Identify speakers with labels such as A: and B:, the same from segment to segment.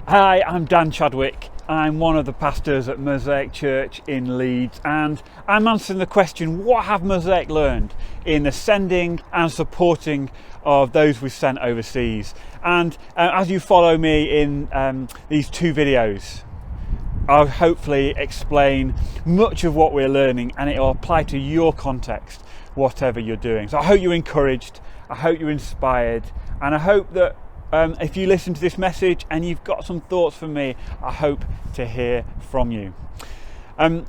A: Hi, I'm Dan Chadwick. I'm one of the pastors at Mosaic Church in Leeds, and I'm answering the question, what have Mosaic learned in the sending and supporting of those we've sent overseas? And as you follow me in these two videos, I'll hopefully explain much of what we're learning, and it will apply to your context, whatever you're doing. So I hope you're encouraged, I hope you're inspired, and I hope that if you listen to this message and you've got some thoughts for me, I hope to hear from you.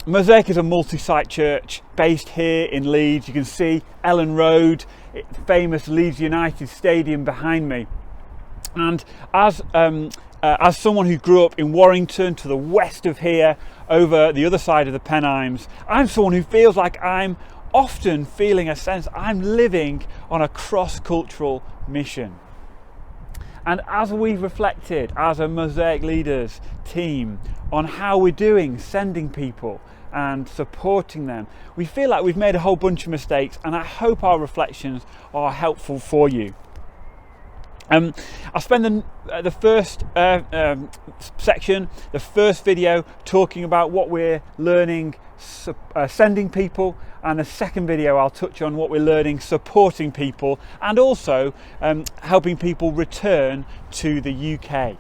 A: Mosaic is a multi-site church based here in Leeds. You can see Ellen Road, famous Leeds United Stadium behind me. And as someone who grew up in Warrington to the west of here, over the other side of the Pennines, I'm someone who feels like I'm often feeling a sense I'm living on a cross-cultural mission. And as we've reflected as a Mosaic leaders team on how we're doing sending people and supporting them, we feel like we've made a whole bunch of mistakes, and I hope our reflections are helpful for you. I'll spend the first section, the first video, talking about what we're learning sending people, and the second video I'll touch on what we're learning supporting people, and also helping people return to the UK.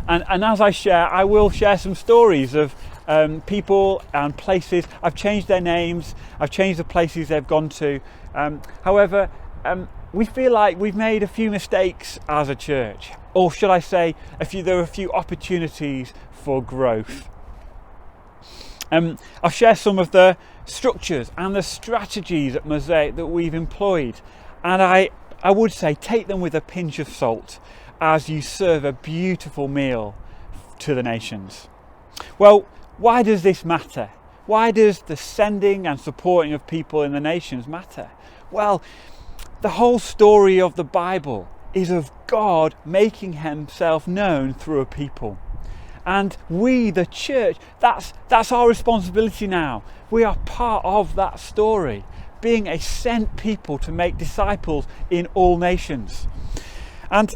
A: And as I share, I will share some stories of people and places. I've changed their names, I've changed the places they've gone to. However, we feel like we've made a few mistakes as a church, or should I say, there are a few opportunities for growth. I'll share some of the structures and the strategies at Mosaic that we've employed, and I would say take them with a pinch of salt as you serve a beautiful meal to the nations. Well, why does this matter? Why does the sending and supporting of people in the nations matter? Well, the whole story of the Bible is of God making himself known through a people. And we, the church, that's our responsibility now. We are part of that story, being a sent people to make disciples in all nations. And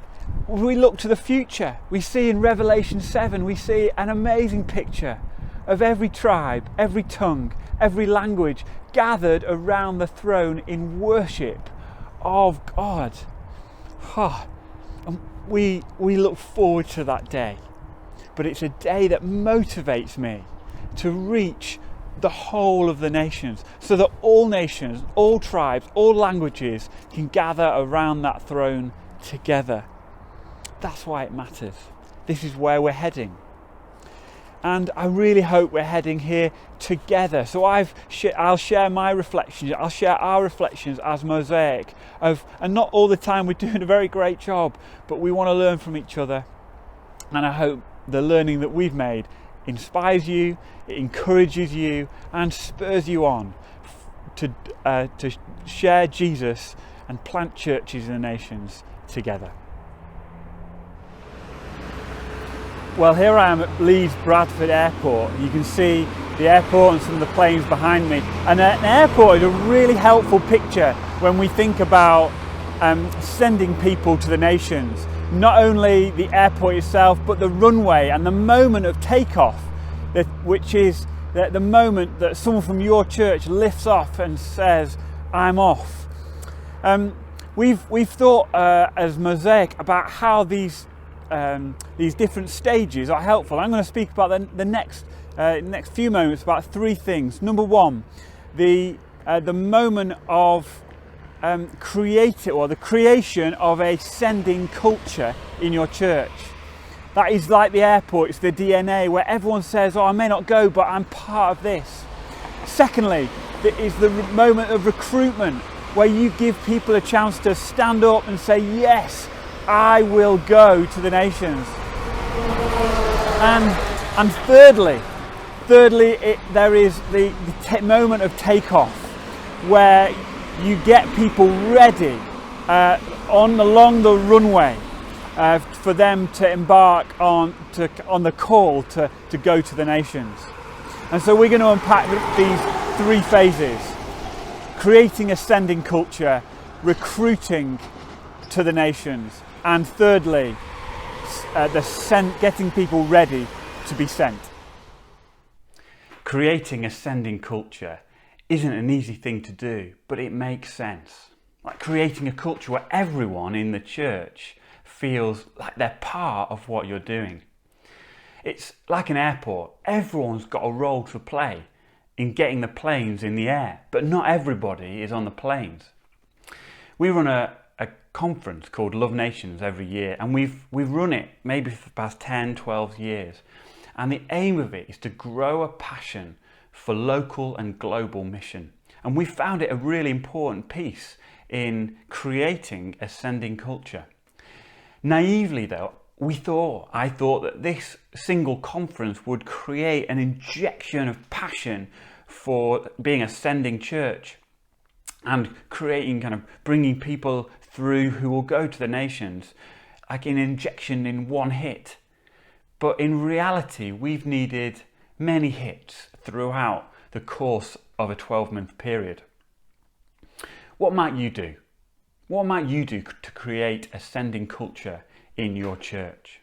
A: we look to the future. We see in Revelation 7, we see an amazing picture of every tribe, every tongue, every language gathered around the throne in worship of God. And we look forward to that day. But it's a day that motivates me to reach the whole of the nations, so that all nations, all tribes, all languages can gather around that throne together. That's why it matters. This is where we're heading. And I really hope we're heading here together. So I'll share my reflections, I'll share our reflections as Mosaic and not all the time we're doing a very great job, but we want to learn from each other. And I hope the learning that we've made inspires you, it encourages you, and spurs you on to share Jesus and plant churches in the nations together. Well, here I am at Leeds Bradford Airport. You can see the airport and some of the planes behind me. And an airport is a really helpful picture when we think about sending people to the nations. Not only the airport itself, but the runway and the moment of takeoff, which is the moment that someone from your church lifts off and says, I'm off. We've thought as Mosaic about how these different stages are helpful. I'm going to speak about the next few moments about three things. Number one, the moment of the creation of a sending culture in your church. That is like the airport, it's the DNA where everyone says, I may not go, but I'm part of this. Secondly, it is the moment of recruitment where you give people a chance to stand up and say, yes, I will go to the nations. And thirdly, there is the moment of takeoff where you get people ready along the runway for them to embark on the call to go to the nations. And so we're going to unpack these three phases: creating a sending culture, recruiting to the nations, and thirdly, getting people ready to be sent. Creating a sending culture isn't an easy thing to do, but it makes sense. Like creating a culture where everyone in the church feels like they're part of what you're doing. It's like an airport. Everyone's got a role to play in getting the planes in the air, but not everybody is on the planes. We run a conference called Love Nations every year, and we've run it maybe for the past 10, 12 years. And the aim of it is to grow a passion for local and global mission. And we found it a really important piece in creating a sending culture. Naively though, I thought that this single conference would create an injection of passion for being a sending church and bringing people through who will go to the nations, like an injection in one hit. But in reality, we've needed many hits throughout the course of a 12-month period. What might you do? What might you do to create a sending culture in your church?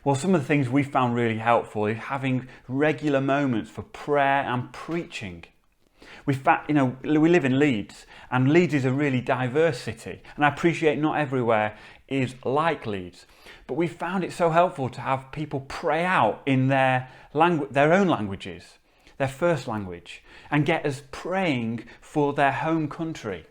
A: Well, some of the things we found really helpful is having regular moments for prayer and preaching. We live in Leeds, and Leeds is a really diverse city, and I appreciate not everywhere is like Leeds, but we found it so helpful to have people pray out in their own languages, their first language, and get us praying for their home country.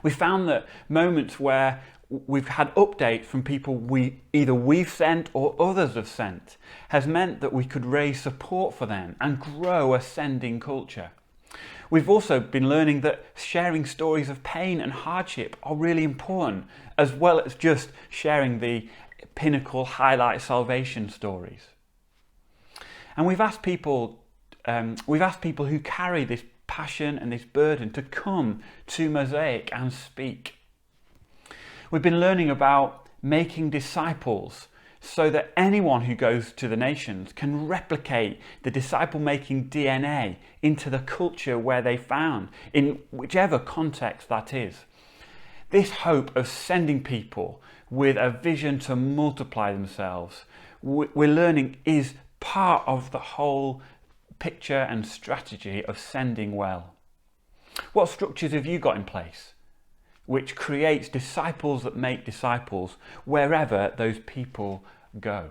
A: We found that moments where we've had updates from people we've sent or others have sent has meant that we could raise support for them and grow a sending culture. We've also been learning that sharing stories of pain and hardship are really important, as well as just sharing the pinnacle highlight salvation stories. And we've asked people who carry this passion and this burden to come to Mosaic and speak. We've been learning about making disciples so that anyone who goes to the nations can replicate the disciple-making DNA into the culture where they found, in whichever context that is. This hope of sending people with a vision to multiply themselves, we're learning, is part of the whole picture and strategy of sending well. What structures have you got in place which creates disciples that make disciples wherever those people go?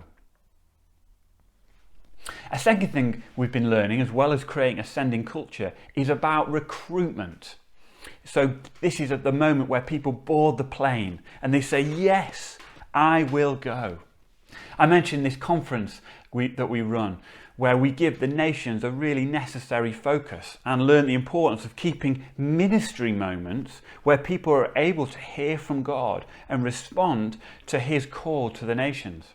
A: A second thing we've been learning, as well as creating a sending culture, is about recruitment. So this is at the moment where people board the plane and they say, yes, I will go. I mentioned this conference that we run, where we give the nations a really necessary focus and learn the importance of keeping ministry moments where people are able to hear from God and respond to his call to the nations.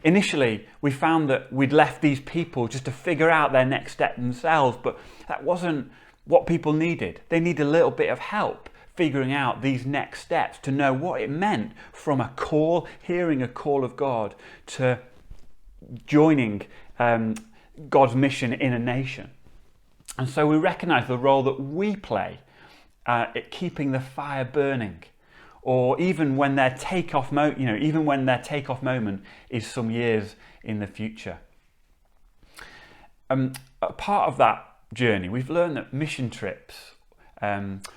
A: Initially, we found that we'd left these people just to figure out their next step themselves, but that wasn't what people needed. They need a little bit of help figuring out these next steps to know what it meant from a call, hearing a call of God, to joining God's mission in a nation. And so we recognize the role that we play at keeping the fire burning, or even when their takeoff moment is some years in the future. A part of that journey, we've learned that mission trips,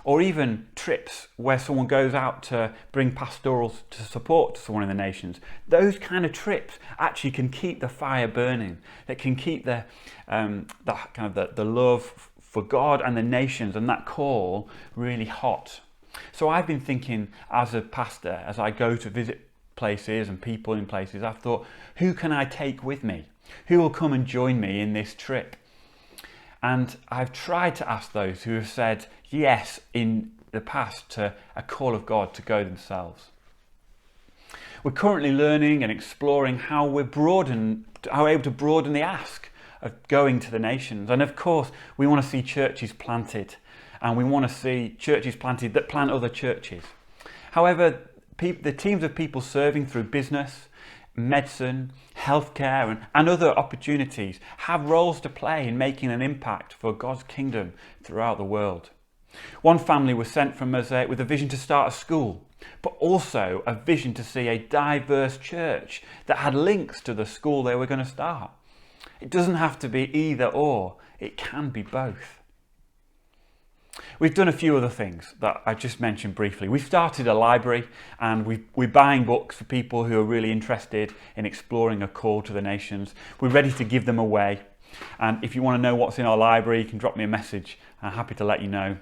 A: or even trips where someone goes out to bring pastoral support to someone in the nations, those kind of trips actually can keep the fire burning. That can keep the love for God and the nations and that call really hot. So I've been thinking, as a pastor, as I go to visit places and people in places, I've thought, who can I take with me? Who will come and join me in this trip? And I've tried to ask those who have said yes in the past to a call of God to go themselves. We're currently learning and exploring how we're able to broaden the ask of going to the nations. And of course, we want to see churches planted, and we want to see churches planted that plant other churches. However, the teams of people serving through business, medicine, healthcare and other opportunities have roles to play in making an impact for God's kingdom throughout the world. One family was sent from Mosaic with a vision to start a school, but also a vision to see a diverse church that had links to the school they were going to start. It doesn't have to be either or, it can be both. We've done a few other things that I just mentioned briefly. We've started a library and we're buying books for people who are really interested in exploring a call to the nations. We're ready to give them away. And if you want to know what's in our library, you can drop me a message. I'm happy to let you know.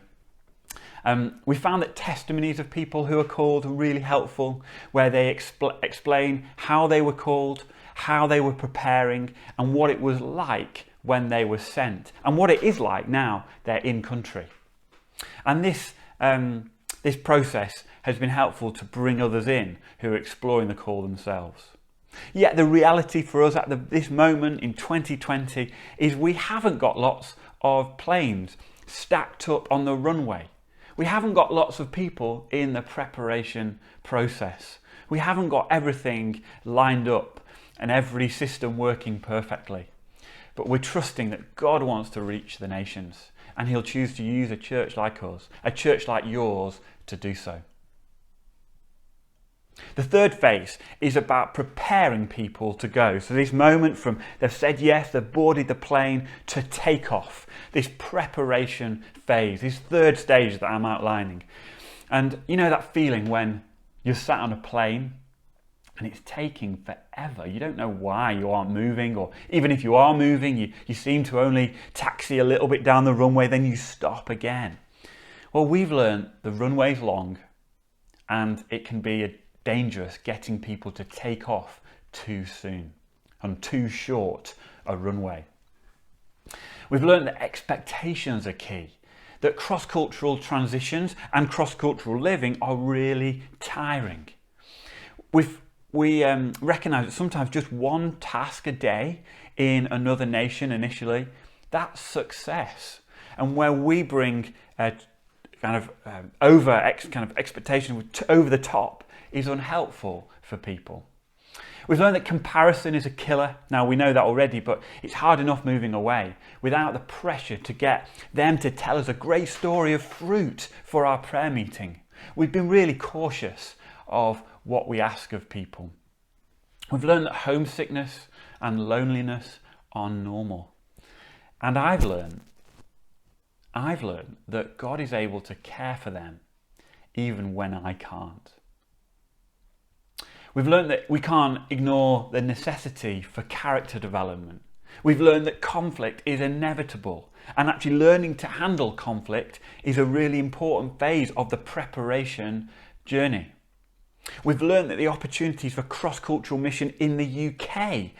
A: We found that testimonies of people who are called are really helpful, where they explain how they were called, how they were preparing, and what it was like when they were sent, and what it is like now they're in country. And this process has been helpful to bring others in who are exploring the call themselves. Yet the reality for us at this moment in 2020 is we haven't got lots of planes stacked up on the runway. We haven't got lots of people in the preparation process. We haven't got everything lined up and every system working perfectly. But we're trusting that God wants to reach the nations, and he'll choose to use a church like us, a church like yours, to do so. The third phase is about preparing people to go. So this moment from they've said yes, they've boarded the plane, to take off. This preparation phase, this third stage that I'm outlining. And you know that feeling when you're sat on a plane and it's taking forever. You don't know why you aren't moving, or even if you are moving, you seem to only taxi a little bit down the runway, then you stop again. Well, we've learned the runway's long and it can be dangerous getting people to take off too soon and too short a runway. We've learned that expectations are key, that cross-cultural transitions and cross-cultural living are really tiring. We recognise that sometimes just one task a day in another nation initially, that's success. And where we bring expectation over the top is unhelpful for people. We've learned that comparison is a killer. Now we know that already, but it's hard enough moving away without the pressure to get them to tell us a great story of fruit for our prayer meeting. We've been really cautious of what we ask of people. We've learned that homesickness and loneliness are normal. And I've learned that God is able to care for them even when I can't. We've learned that we can't ignore the necessity for character development. We've learned that conflict is inevitable, and actually learning to handle conflict is a really important phase of the preparation journey. We've learned that the opportunities for cross-cultural mission in the UK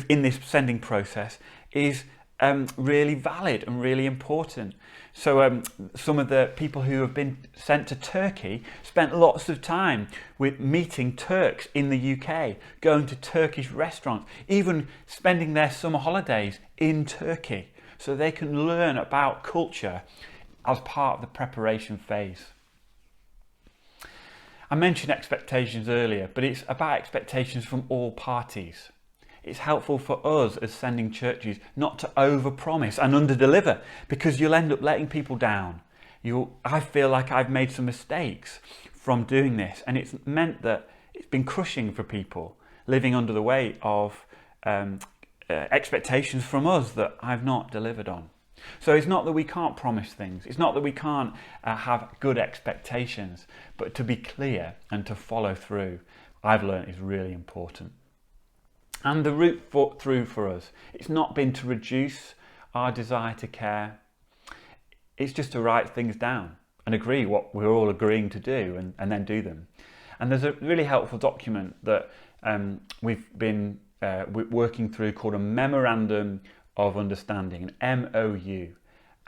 A: in this sending process is really valid and really important. So some of the people who have been sent to Turkey spent lots of time with meeting Turks in the UK, going to Turkish restaurants, even spending their summer holidays in Turkey, so they can learn about culture as part of the preparation phase. I mentioned expectations earlier, but it's about expectations from all parties. It's helpful for us as sending churches not to overpromise and underdeliver, because you'll end up letting people down. I feel like I've made some mistakes from doing this, and it's meant that it's been crushing for people living under the weight of expectations from us that I've not delivered on. So it's not that we can't promise things, it's not that we can't have good expectations, but to be clear and to follow through, I've learned, is really important. And the route through for us, it's not been to reduce our desire to care, it's just to write things down and agree what we're all agreeing to do, and then do them. And there's a really helpful document that we've been working through called a Memorandum of Understanding, an MOU,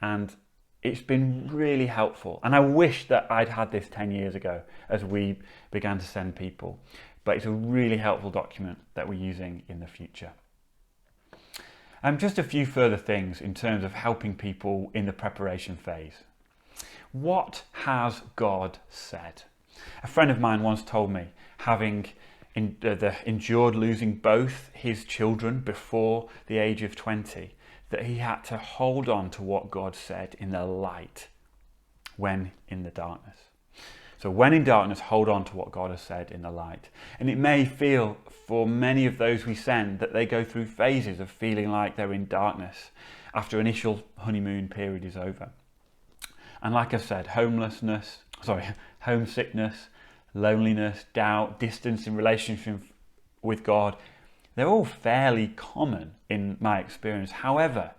A: and it's been really helpful. And I wish that I'd had this 10 years ago as we began to send people, but it's a really helpful document that we're using in the future. Just a few further things in terms of helping people in the preparation phase. What has God said? A friend of mine once told me, having endured losing both his children before the age of 20, that he had to hold on to what God said in the light. when in the darkness. So when in darkness, hold on to what God has said in the light. And it may feel for many of those we send that they go through phases of feeling like they're in darkness after initial honeymoon period is over. And like I said, homesickness, loneliness, doubt, distance in relationship with God, they're all fairly common in my experience. However,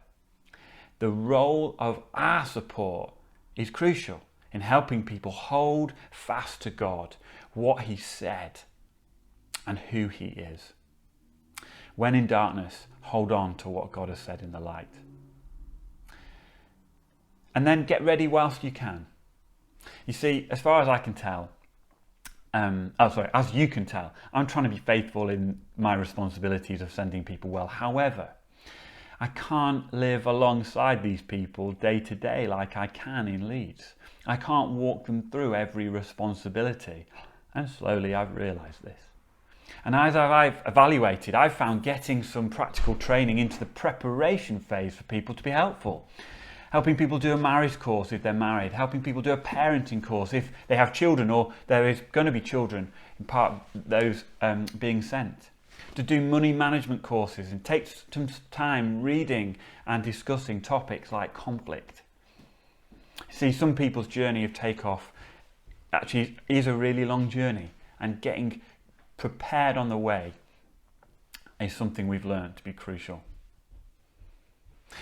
A: the role of our support is crucial in helping people hold fast to God, what he said and who he is. When in darkness, hold on to what God has said in the light. And then get ready whilst you can. You see, as far as I can tell, as you can tell, I'm trying to be faithful in my responsibilities of sending people well. However, I can't live alongside these people day to day like I can in Leeds. I can't walk them through every responsibility. And slowly I've realised this. And as I've evaluated, I've found getting some practical training into the preparation phase for people to be helpful. Helping people do a marriage course if they're married, helping people do a parenting course if they have children or there is going to be children, in part those being sent. To do money management courses and take some time reading and discussing topics like conflict. See, some people's journey of takeoff actually is a really long journey, and getting prepared on the way is something we've learned to be crucial.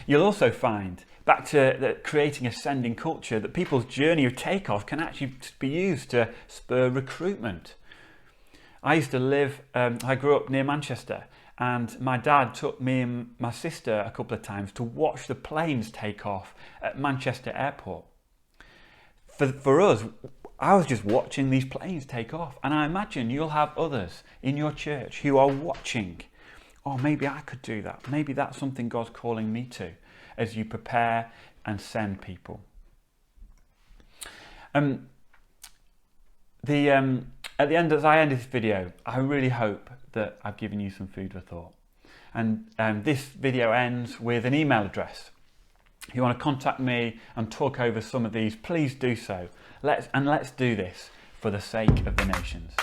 A: You'll also find, back to creating a sending culture, that people's journey of takeoff can actually be used to spur recruitment. I used to live, I grew up near Manchester, and my dad took me and my sister a couple of times to watch the planes take off at Manchester Airport. For us, I was just watching these planes take off, and I imagine you'll have others in your church who are watching. Oh, maybe I could do that. Maybe that's something God's calling me to as you prepare and send people. At the end, as I end this video, I really hope that I've given you some food for thought. And this video ends with an email address. If you want to contact me and talk over some of these, please do so. Let's do this for the sake of the nations.